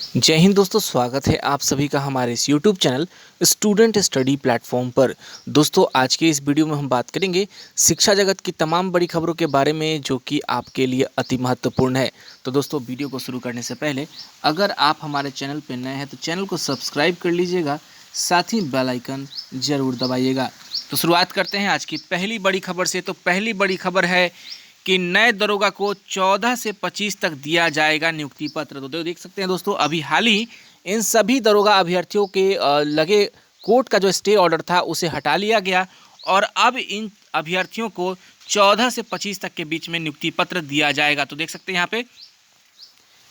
जय हिंद दोस्तों, स्वागत है आप सभी का हमारे इस YouTube channel student study platform पर। दोस्तों, आज के इस वीडियो में हम बात करेंगे शिक्षा जगत की तमाम बड़ी खबरों के बारे में जो कि आपके लिए अति महत्वपूर्ण है। तो दोस्तों, वीडियो को शुरू करने से पहले अगर आप हमारे चैनल पर नए हैं तो चैनल को सब्सक्राइब कर लीजिएगा, साथ ही बेल आइकन ज़रूर दबाइएगा। तो शुरुआत करते हैं आज की पहली बड़ी खबर से। तो पहली बड़ी खबर है कि नए दरोगा को 14 से 25 तक दिया जाएगा नियुक्ति पत्र। तो देख सकते हैं दोस्तों, अभी हाल ही इन सभी दरोगा अभ्यर्थियों के लगे कोर्ट का जो स्टे ऑर्डर था उसे हटा लिया गया और अब इन अभ्यर्थियों को 14 से 25 तक के बीच में नियुक्ति पत्र दिया जाएगा। तो देख सकते हैं यहाँ पे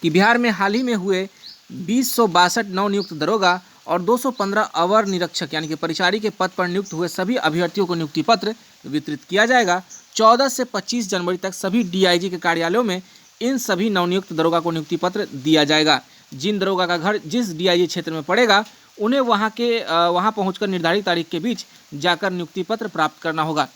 कि बिहार में हाल ही में हुए 2062 नवनियुक्त दरोगा और 215 अवर निरीक्षक यानी कि परिचारी के पद पर नियुक्त हुए सभी अभ्यर्थियों को नियुक्ति पत्र वितरित किया जाएगा। 14 से 25 जनवरी तक सभी डीआईजी के कार्यालयों में इन सभी नवनियुक्त दरोगा को नियुक्ति पत्र दिया जाएगा। जिन दरोगा का घर जिस डीआईजी क्षेत्र में पड़ेगा उन्हें वहां पहुंचकर निर्धारित तारीख के बीच जाकर नियुक्ति पत्र प्राप्त करना होगा।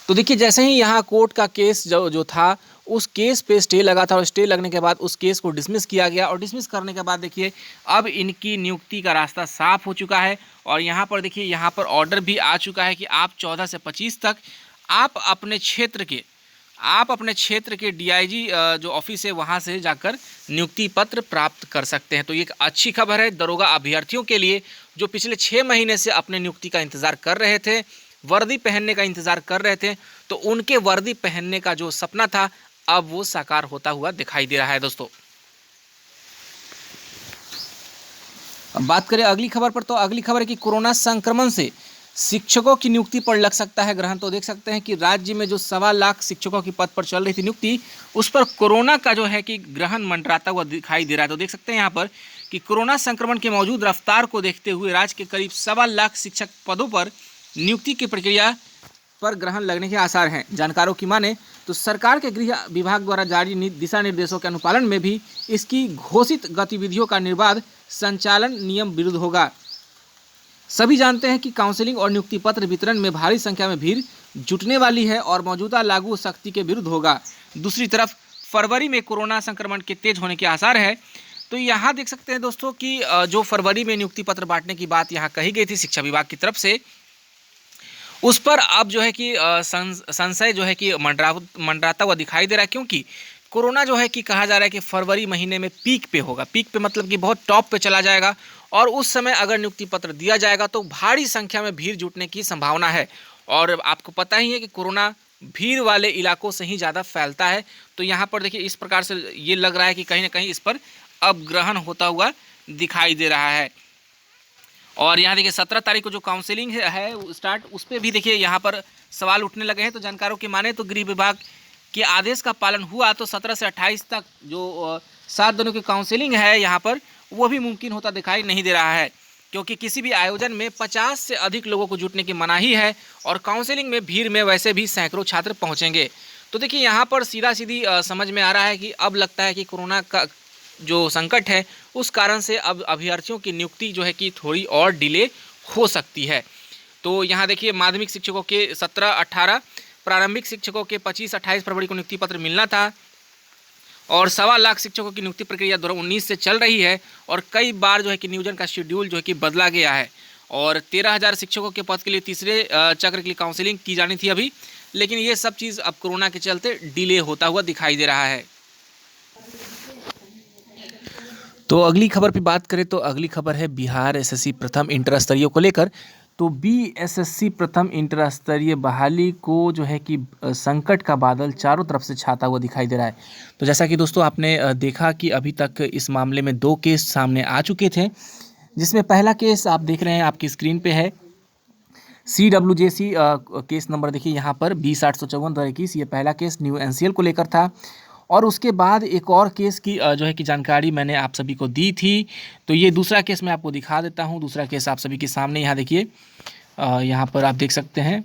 तो देखिए, जैसे ही यहाँ कोर्ट का केस जो था उस केस पे स्टे लगा था और स्टे लगने के बाद उस केस को डिसमिस किया गया और डिसमिस करने के बाद देखिए अब इनकी नियुक्ति का रास्ता साफ हो चुका है। और यहाँ पर देखिए, यहाँ पर ऑर्डर भी आ चुका है कि आप 14 से 25 तक आप अपने क्षेत्र के डीआईजी जो ऑफिस है वहाँ से जाकर नियुक्ति पत्र प्राप्त कर सकते हैं। तो ये एक अच्छी खबर है दरोगा अभ्यर्थियों के लिए जो पिछले 6 महीने से अपने नियुक्ति का इंतज़ार कर रहे थे, वर्दी पहनने का इंतज़ार कर रहे थे। तो उनके वर्दी पहनने का जो सपना था अब वो साकार होता हुआ दिखाई दे रहा है। दोस्तों, अब बात करें अगली खबर पर। तो अगली खबर है कि कोरोना संक्रमण से शिक्षकों की नियुक्ति पर लग सकता है ग्रहण। तो देख सकते हैं कि राज्य में जो 1.25 लाख शिक्षकों की पद पर चल रही थी नियुक्ति, उस पर कोरोना का जो है कि ग्रहण मंडराता हुआ दिखाई दे रहा है। तो देख सकते हैं यहाँ पर कि कोरोना संक्रमण के मौजूद रफ्तार को देखते हुए राज्य के करीब 1.25 लाख शिक्षक पदों पर नियुक्ति की प्रक्रिया पर ग्रहण लगने के आसार हैं। जानकारों की माने तो सरकार के गृह विभाग द्वारा जारी दिशा निर्देशों के अनुपालन में भी इसकी घोषित गतिविधियों का निर्बाध संचालन नियम विरुद्ध होगा। सभी जानते हैं कि काउंसलिंग और नियुक्ति पत्र वितरण में भारी संख्या में भीड़ जुटने वाली है और मौजूदा लागू सख्ती के विरुद्ध होगा। दूसरी तरफ फरवरी में कोरोना संक्रमण के तेज होने के आसार है। तो यहाँ देख सकते हैं दोस्तों कि जो फरवरी में नियुक्ति पत्र बांटने की बात यहाँ कही गई थी शिक्षा विभाग की तरफ से, उस पर अब जो है कि संशय जो है कि मंडराता हुआ दिखाई दे रहा है, क्योंकि कोरोना जो है कि कहा जा रहा है कि फरवरी महीने में पीक पे होगा। पीक पे मतलब कि बहुत टॉप पे चला जाएगा और उस समय अगर नियुक्ति पत्र दिया जाएगा तो भारी संख्या में भीड़ जुटने की संभावना है। और आपको पता ही है कि कोरोना भीड़ वाले इलाकों से ही ज़्यादा फैलता है। तो यहाँ पर देखिए इस प्रकार से ये लग रहा है कि कहीं ना कहीं इस पर अब ग्रहण होता हुआ दिखाई दे रहा है। और यहाँ देखिए 17 तारीख को जो काउंसलिंग है स्टार्ट, उस पर भी देखिए यहाँ पर सवाल उठने लगे हैं। तो जानकारों की माने तो गृह विभाग के आदेश का पालन हुआ तो 17 से 28 तक जो 7 दिनों की काउंसलिंग है यहाँ पर वो भी मुमकिन होता दिखाई नहीं दे रहा है, क्योंकि किसी भी आयोजन में 50 से अधिक लोगों को जुटने की मनाही है और काउंसलिंग में भीड़ में वैसे भी सैकड़ों छात्र पहुँचेंगे। तो देखिए यहाँ पर सीधा सीधी समझ में आ रहा है कि अब लगता है कि कोरोना का जो संकट है उस कारण से अब अभ्यर्थियों की नियुक्ति जो है कि थोड़ी और डिले हो सकती है। तो यहाँ देखिए माध्यमिक शिक्षकों के 17-18, प्रारंभिक शिक्षकों के 25-28 फरवरी को नियुक्ति पत्र मिलना था और 1.25 लाख शिक्षकों की नियुक्ति प्रक्रिया 2019 से चल रही है और कई बार जो है कि नियोजन का शेड्यूल जो है कि बदला गया है। और 13,000 शिक्षकों के पद के लिए तीसरे चक्र के लिए काउंसलिंग की जानी थी अभी, लेकिन ये सब चीज़ अब कोरोना के चलते डिले होता हुआ दिखाई दे रहा है। तो अगली खबर पे बात करें तो अगली खबर है बिहार एसएससी प्रथम इंटर स्तरीय को लेकर। तो बीएसएससी प्रथम इंटर स्तरीय बहाली को जो है कि संकट का बादल चारों तरफ से छाता हुआ दिखाई दे रहा है। तो जैसा कि दोस्तों आपने देखा कि अभी तक इस मामले में 2 केस सामने आ चुके थे, जिसमें पहला केस आप देख रहे हैं आपकी स्क्रीन पे है CWJC केस नंबर देखिए यहाँ पर 20/854/21, ये पहला केस न्यू एनसीएल को लेकर था। और उसके बाद एक और केस की जो है कि जानकारी मैंने आप सभी को दी थी। तो ये दूसरा केस मैं आपको दिखा देता हूँ। दूसरा केस आप सभी के सामने यहाँ देखिए, यहाँ पर आप देख सकते हैं।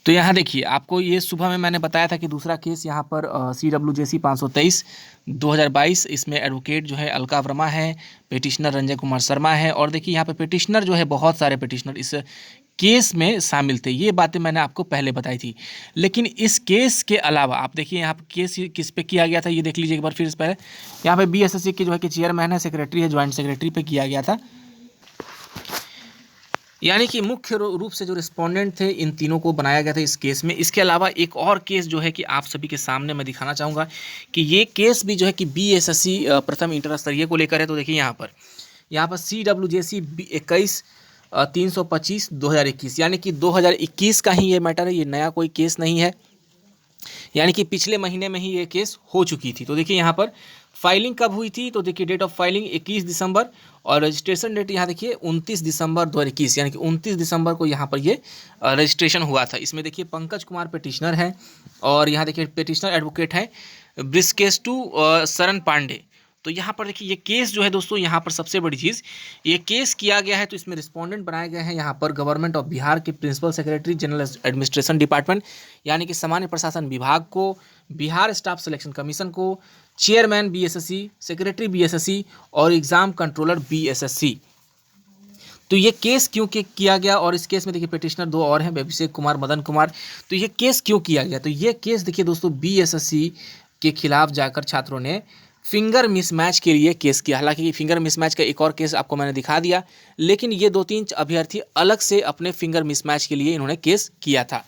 तो यहाँ देखिए आपको ये सुबह में मैंने बताया था कि दूसरा केस यहाँ पर CWJC 523/2022, इसमें एडवोकेट जो है अलका वर्मा है, पेटिशनर रंजय कुमार शर्मा है। और देखिए यहाँ पे पेटिशनर जो है बहुत सारे पेटिशनर इस केस में शामिल थे। ये बातें मैंने आपको पहले बताई थी। लेकिन इस केस के अलावा आप देखिए यहाँ पे केस किस पे किया गया था, ये देख लीजिए एक बार फिर इस पहले। यहाँ पे बीएसएससी के जो है कि चेयरमैन है, सेक्रेटरी है, ज्वाइंट सेक्रेटरी पे किया गया था। यानी कि मुख्य रूप से जो रिस्पोंडेंट थे इन तीनों को बनाया गया था इस केस में। इसके अलावा एक और केस जो है कि आप सभी के सामने मैं दिखाना चाहूँगा कि ये केस भी जो है कि बीएसएससी प्रथम इंटर स्तरीय को लेकर है। तो देखिए यहाँ पर CWJC 21/325/2021, यानी कि 2021 का ही ये मैटर है, ये नया कोई केस नहीं है। यानी कि पिछले महीने में ही ये केस हो चुकी थी। तो देखिए यहाँ पर फाइलिंग कब हुई थी, तो देखिए डेट ऑफ फाइलिंग 21 दिसंबर और रजिस्ट्रेशन डेट यहाँ देखिए 29 दिसंबर 2021, यानी कि 29 दिसंबर को यहाँ पर ये रजिस्ट्रेशन हुआ था। इसमें देखिए पंकज कुमार पेटिशनर हैं और यहाँ देखिए पेटिशनर एडवोकेट हैं ब्रिस्केस्टू शरण पांडे। तो यहाँ पर देखिए ये केस जो है दोस्तों, यहाँ पर सबसे बड़ी चीज़ ये केस किया गया है। तो इसमें रिस्पोंडेंट बनाए गए हैं यहाँ पर गवर्नमेंट ऑफ बिहार के principal secretary general administration department, यानी कि सामान्य प्रशासन विभाग को, बिहार स्टाफ सिलेक्शन कमीशन को, चेयरमैन बीएसएससी, सेक्रेटरी बीएसएससी और एग्जाम कंट्रोलर बीएसएससी। तो ये केस क्यों किया गया, और इस केस में देखिए पेटिशनर दो और हैं, अभिषेक कुमार, मदन कुमार। तो ये केस क्यों किया गया, तो ये केस देखिए दोस्तों बीएसएससी के खिलाफ जाकर छात्रों ने फिंगर मिसमैच के लिए केस किया। हालांकि फिंगर मिसमैच का एक और केस आपको मैंने दिखा दिया, लेकिन ये 2-3 अभ्यर्थी अलग से अपने फिंगर मिसमैच के लिए इन्होंने केस किया था।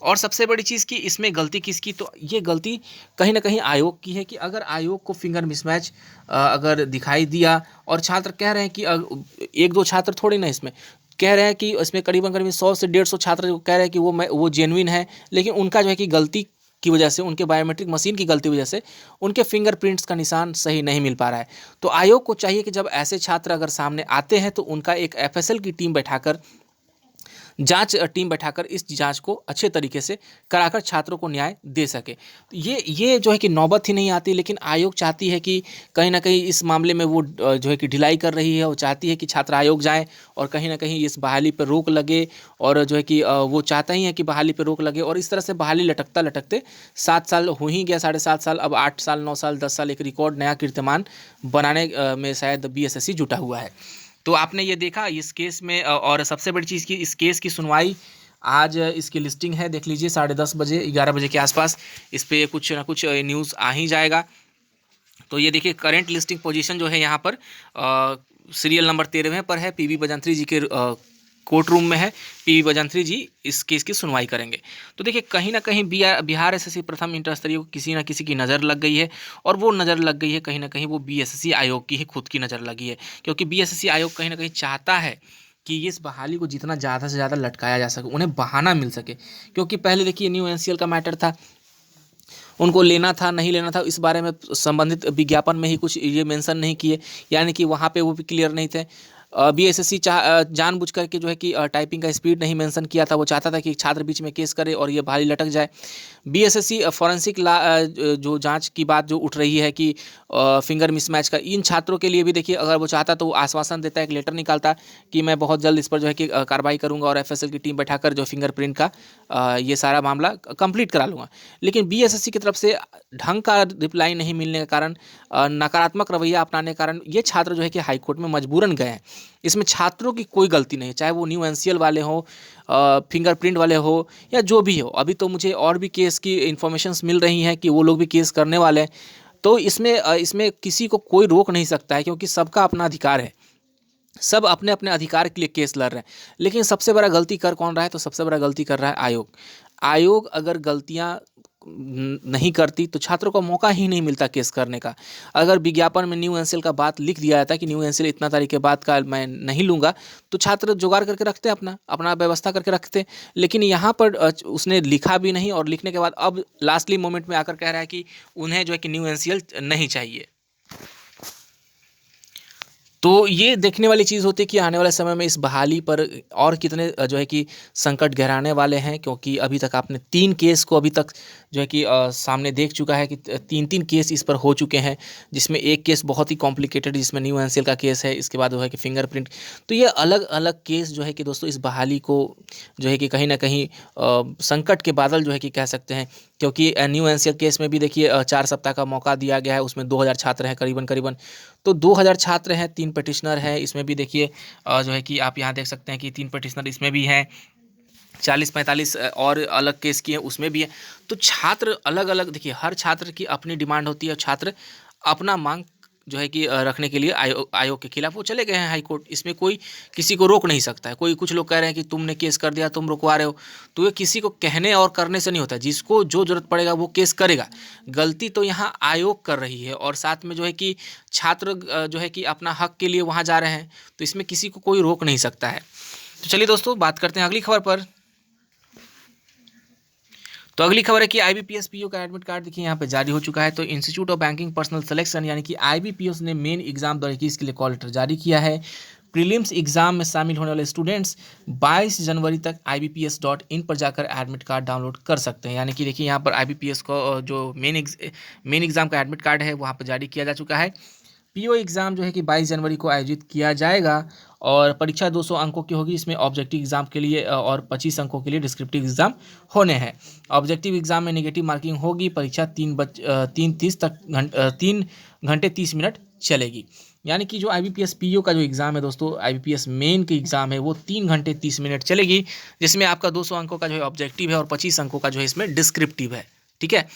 और सबसे बड़ी चीज़ कि इसमें गलती किसकी, तो ये गलती कहीं ना कहीं आयोग की है कि अगर आयोग को फिंगर मिसमैच अगर दिखाई दिया और छात्र कह रहे हैं कि एक दो छात्र थोड़ी ना इसमें कह रहे हैं कि इसमें करीबन 100 से 150 छात्र जो कह रहे हैं कि वो जेन्युइन है, लेकिन उनका जो है कि गलती की वजह से, उनके बायोमेट्रिक मशीन की गलती वजह से उनके फिंगरप्रिंट्स का निशान सही नहीं मिल पा रहा है। तो आयोग को चाहिए कि जब ऐसे छात्र अगर सामने आते हैं तो उनका एक एफएसएल की टीम बैठाकर, जांच टीम बैठाकर इस जांच को अच्छे तरीके से कराकर छात्रों को न्याय दे सके। तो ये जो है कि नौबत ही नहीं आती, लेकिन आयोग चाहती है कि कहीं ना कहीं इस मामले में वो जो है कि ढिलाई कर रही है। वो चाहती है कि छात्र आयोग जाए और कहीं ना कहीं इस बहाली पर रोक लगे, और जो है कि वो चाहता ही है कि बहाली पर रोक लगे। और इस तरह से बहाली लटकता लटकते 7 साल हो ही गया, 7.5 साल, अब 8 साल, 9 साल, 10 साल, एक रिकॉर्ड नया कीर्तिमान बनाने में शायद बीएसएससी जुटा हुआ है। तो आपने ये देखा इस केस में, और सबसे बड़ी चीज़ की इस केस की सुनवाई आज इसकी लिस्टिंग है, देख लीजिए 10:30 बजे, 11 बजे के आसपास इस पर कुछ ना कुछ न्यूज़ आ ही जाएगा। तो ये देखिए करंट लिस्टिंग पोजीशन जो है यहाँ पर सीरियल नंबर 13वें पर है, पीवी बजंत्री जी के कोर्ट रूम में है। पीवी बजंत्री जी इस केस की सुनवाई करेंगे। तो देखिए कहीं ना कहीं बिहार एसएससी प्रथम इंटर स्तरीय को किसी ना किसी की नज़र लग गई है, और वो नज़र लग गई है कहीं ना कहीं वो बीएसएससी आयोग की ही खुद की नज़र लगी है, क्योंकि बीएसएससी आयोग कहीं ना कहीं चाहता है कि इस बहाली को जितना ज़्यादा से ज़्यादा लटकाया जा सके, उन्हें बहाना मिल सके। क्योंकि पहले देखिए न्यू एनसीएल का मैटर था, उनको लेना था नहीं लेना था इस बारे में संबंधित विज्ञापन में ही कुछ ये मेंशन नहीं किए, यानी कि वहाँ पे वो भी क्लियर नहीं थे। बीएसएससी जानबूझ करके जो है कि टाइपिंग का स्पीड नहीं मेंशन किया था, वो चाहता था कि छात्र बीच में केस करे और ये भारी लटक जाए। बीएसएससी फॉरेंसिक जो जांच की बात जो उठ रही है कि फिंगर मिसमैच का, इन छात्रों के लिए भी देखिए अगर वो चाहता तो वो आश्वासन देता, एक लेटर निकालता कि मैं बहुत जल्द इस पर जो है कि कार्रवाई करूंगा और एफएसएल की टीम बैठाकर जो फिंगरप्रिंट का ये सारा मामला कंप्लीट करा लूँगा। लेकिन बीएसएससी की तरफ से ढंग का रिप्लाई नहीं मिलने के कारण, नकारात्मक रवैया अपनाने के कारण ये छात्र जो है कि हाईकोर्ट में मजबूरन गए हैं। इसमें छात्रों की कोई गलती नहीं है, चाहे वो न्यू एनसीएल वाले हो, फिंगरप्रिंट वाले हो, या जो भी हो। अभी तो मुझे और भी केस की इन्फॉर्मेशंस मिल रही हैं कि वो लोग भी केस करने वाले हैं। तो इसमें किसी को कोई रोक नहीं सकता है, क्योंकि सबका अपना अधिकार है, सब अपने अपने अधिकार के लिए केस लड़ रहे हैं। लेकिन सबसे बड़ा गलती कर कौन रहा है, तो सबसे बड़ा गलती कर रहा है आयोग। आयोग अगर गलतियां नहीं करती तो छात्रों को मौका ही नहीं मिलता केस करने का। अगर विज्ञापन में न्यू एनसीएल का बात लिख दिया जाता कि न्यू एनसीएल इतना तारीख के बाद का मैं नहीं लूँगा, तो छात्र जुगाड़ करके रखते, अपना व्यवस्था करके रखते। लेकिन यहाँ पर उसने लिखा भी नहीं, और लिखने के बाद अब लास्टली मोमेंट में आकर कह रहा है कि उन्हें जो है कि न्यू एनसीएल नहीं चाहिए। तो ये देखने वाली चीज़ होती है कि आने वाले समय में इस बहाली पर और कितने जो है कि संकट गहराने वाले हैं। क्योंकि अभी तक आपने 3 केस को अभी तक जो है कि सामने देख चुका है कि 3 केस इस पर हो चुके हैं, जिसमें एक केस बहुत ही कॉम्प्लिकेटेड, जिसमें न्यू एनसीएल का केस है, इसके बाद जो है कि फिंगरप्रिंट। तो ये अलग अलग केस जो है कि दोस्तों इस बहाली को जो है कि कहीं ना कहीं संकट के बादल जो है कि कह सकते हैं क्योंकि न्यू एनसीआर केस में भी देखिए 4 सप्ताह का मौका दिया गया है, उसमें 2000 छात्र हैं करीबन, तो 2000 छात्र हैं, 3 पिटिशनर हैं, इसमें भी देखिए जो है कि आप यहाँ देख सकते हैं कि 3 पिटिशनर इसमें भी हैं, 40-45 और अलग केस की है उसमें भी है। तो छात्र अलग अलग, देखिए हर छात्र की अपनी डिमांड होती है, छात्र अपना मांग जो है कि रखने के लिए आयोग के खिलाफ वो चले गए हैं हाई कोर्ट। इसमें कोई किसी को रोक नहीं सकता है। कोई कुछ लोग कह रहे हैं कि तुमने केस कर दिया, तुम रुकवा रहे हो, तो ये किसी को कहने और करने से नहीं होता। जिसको जो जरूरत पड़ेगा वो केस करेगा। गलती तो यहाँ आयोग कर रही है और साथ में जो है कि छात्र जो है कि अपना हक के लिए वहाँ जा रहे हैं, तो इसमें किसी को कोई रोक नहीं सकता है। तो चलिए दोस्तों, बात करते हैं अगली खबर पर। तो अगली खबर है कि आईबीपीएस पीओ का एडमिट कार्ड देखिए यहाँ पे जारी हो चुका है। तो institute of banking personal selection यानी कि आईबीपीएस ने मेन एग्जाम 2021 के लिए कॉल लेटर जारी किया है। प्रीलिम्स एग्जाम में शामिल होने वाले स्टूडेंट्स 22 जनवरी तक ibps.in पर जाकर एडमिट कार्ड डाउनलोड कर सकते हैं। यानी कि देखिए यहाँ पर आईबीपीएस को जो मेन एग्जाम का एडमिट कार्ड है वहाँ पर जारी किया जा चुका है। पीओ एग्ज़ाम जो है कि 22 जनवरी को आयोजित किया जाएगा और परीक्षा 200 अंकों की होगी। इसमें ऑब्जेक्टिव एग्ज़ाम के लिए और 25 अंकों के लिए डिस्क्रिप्टिव एग्ज़ाम होने हैं। ऑब्जेक्टिव एग्ज़ाम में नेगेटिव मार्किंग होगी। परीक्षा 3 घंटे 30 मिनट चलेगी। यानी कि जो आईबीपीएस पीओ का जो एग्ज़ाम है दोस्तों, आईबीपीएस मेन की एग्ज़ाम है वो 3 घंटे 30 मिनट चलेगी, जिसमें आपका 200 अंकों का जो है ऑब्जेक्टिव है और 25 अंकों का जो है इसमें डिस्क्रिप्टिव है। ठीक है,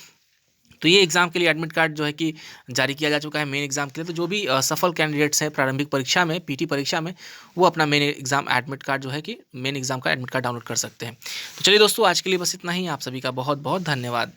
तो ये एग्ज़ाम के लिए एडमिट कार्ड जो है कि जारी किया जा चुका है मेन एग्ज़ाम के लिए। तो जो भी सफल कैंडिडेट्स हैं प्रारंभिक परीक्षा में, पीटी परीक्षा में, वो अपना मेन एग्ज़ाम एडमिट कार्ड जो है कि मेन एग्ज़ाम का एडमिट कार्ड डाउनलोड कर सकते हैं। तो चलिए दोस्तों, आज के लिए बस इतना ही। आप सभी का बहुत बहुत धन्यवाद।